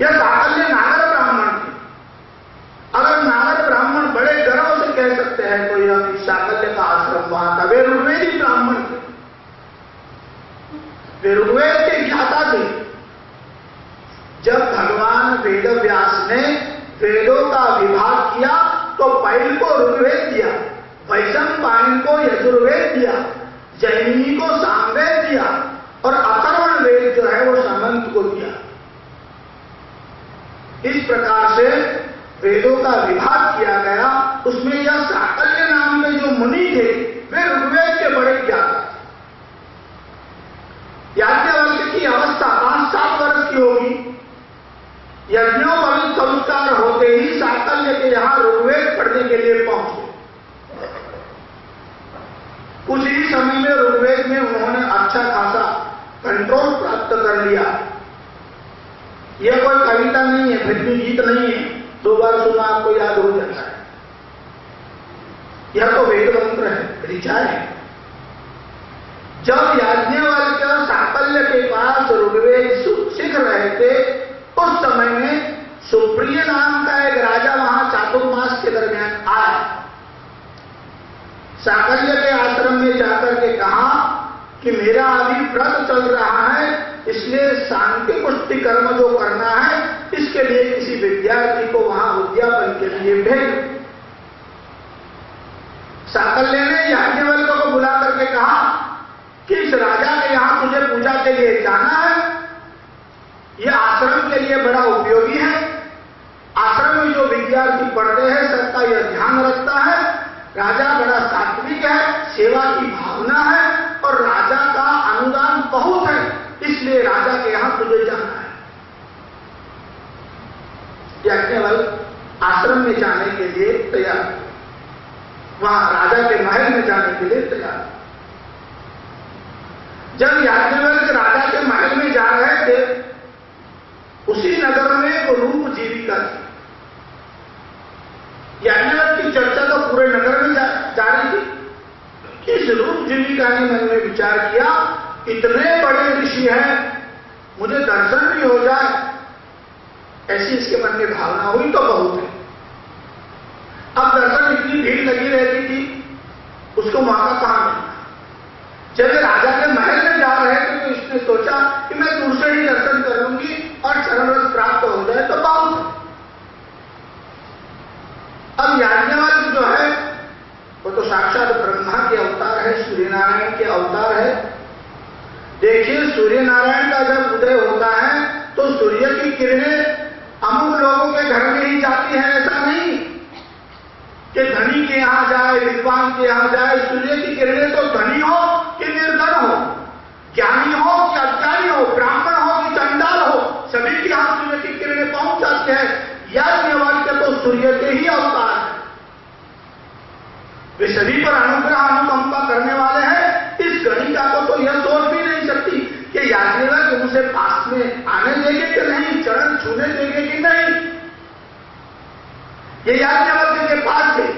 यह साकल्य नागर ब्राह्मण थे। अगर नागर ब्राह्मण बड़े गर्व से कह सकते हैं तो यह साकल्य का आश्रम वहां था। वे ऋग्वेदी ब्राह्मण थे, वे ऋग्वेद के ज्ञाता थे। जब भगवान वेद व्यास ने वेदों का विभाग किया तो पैल को ऋग्वेद दिया, वैशंपायन को यजुर्वेद दिया, जैमिनी को सामवेद दिया और अथर्वण वेद जो है वो सामंत को दिया। इस प्रकार से वेदों का विभाग किया गया। उसमें यह साकल्य नाम के जो मुनि थे वे ऋग्वेद के बड़े ज्ञाता। याज्ञवल्क्य की अवस्था 5-7 वर्ष की होगी। यज्ञोपवीत संस्कार होते ही साकल्य के यहां ऋग्वेद पढ़ने के लिए पहुंचे। कुछ ही समय में ऋग्वेद में उन्होंने अच्छा खासा कंट्रोल प्राप्त कर लिया। यह कोई कविता नहीं है, फिल्मी गीत नहीं है, 2 बार सुना आपको याद हो जाता है। यह तो वेद मंत्र है, ऋचा है। जब याज्ञवल्क्य साकल्य के पास ऋग्वेद सीख रहे थे उस समय में सुप्रिय नाम का एक राजा वहां चातुर्मास के दरमियान आया। साकल्य के आश्रम में जाकर के कहा कि मेरा अभी व्रत चल रहा है, इसलिए शांति पुष्टि कर्म जो करना है इसके लिए किसी विद्यार्थी को वहां उद्यापन के लिए भेज। साकल्य ने याज्ञवल्क्य को बुला करके कहा कि इस राजा के यहां तुझे पूजा के लिए जाना है, यह आश्रम के लिए बड़ा उपयोगी है। आश्रम में जो विद्यार्थी पढ़ते हैं सबका यह ध्यान रखता है। राजा बड़ा सात्विक है, सेवा की भावना है और राजा का अनुदान बहुत है, इसलिए राजा के यहां तुझे जाना है। याज्ञवल्क्य आश्रम में जाने के लिए तैयार, वहां राजा के महल में जाने के लिए तैयार। जब याज्ञवल्क्य राजा के महल में जा रहे थे उसी नगर में एक रूप जीविका थी। याज्ञवल्क्य की चर्चा तो पूरे नगर में जा रही थी। इस रूप जीविका ने मन में विचार किया, इतने बड़े ऋषि हैं, मुझे दर्शन भी हो जाए, ऐसी इसके मन में भावना हुई तो बहुत है। अब दर्शन इतनी भीड़ लगी रहती थी, उसको मौका कहां मिलता। जब राजा के महल में जा रहे थे तो इसने सोचा कि मैं दूर से ही दर्शन कर लूंगी और चरण रस प्राप्त हो जाए तो बहुत है। अब याज्ञवल्क्य जो है वो तो साक्षात ब्रह्मा के अवतार है, सूर्यनारायण के अवतार है। देखिए, सूर्यनारायण का जब उदय होता है तो सूर्य की किरणें अमुक लोगों के घर में ही जाती है, ऐसा नहीं कि धनी के यहां जाए, विद्वान के यहां जाए। सूर्य की किरणें तो धनी हो कि निर्धन हो, ज्ञानी हो कि अज्ञानी हो, ब्राह्मण हो कि चंडाल हो, सभी के यहां सूर्य की किरणें पहुंच जाती है। याज्ञवल्क्य तो सूर्य के ही अवतार है, वे सभी पर अनुग्रह अनुकंपा करने वाले हैं। इस गणिका को तो यह सोच भी नहीं सकती कि याज्ञवल्क्य उनसे पास में आने देंगे कि नहीं, चरण छूने देंगे कि नहीं। ये याज्ञवल्क्य के पास थे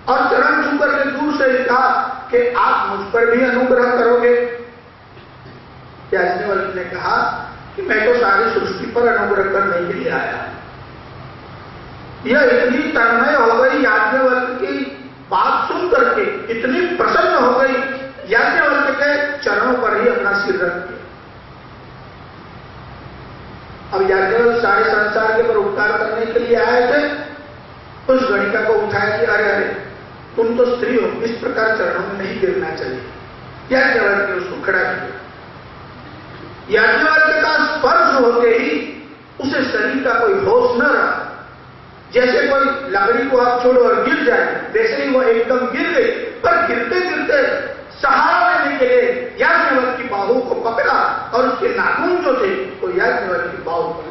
और चरण छू करके दूर से कहा कि आप मुझ पर भी अनुग्रह करोगे। याज्ञवल्क्य ने कहा कि मैं तो सारी सृष्टि पर अनुग्रह करने के लिए आया। यह इतनी तन्मय हो गई याज्ञवल्क्य की बात सुन करके, इतनी प्रसन्न हो गई, याज्ञवल्क्य के चरणों पर ही अपना सिर रख दिया। अब याज्ञवल्क्य सारे संसार के पर उपकार करने के लिए आए थे। उस गणिका को उठाया कि अरे अरे तुम तो स्त्री हो, इस प्रकार चरणों में नहीं गिरना चाहिए। याज्ञवल्क्य ने उसको खड़ा किया। याज्ञवल्क्य का स्पर्श होते ही उसे शरीर का कोई होश न रहा। जैसे कोई लकड़ी को आप छोड़ो और गिर जाए, वैसे ही वो एकदम गिर गई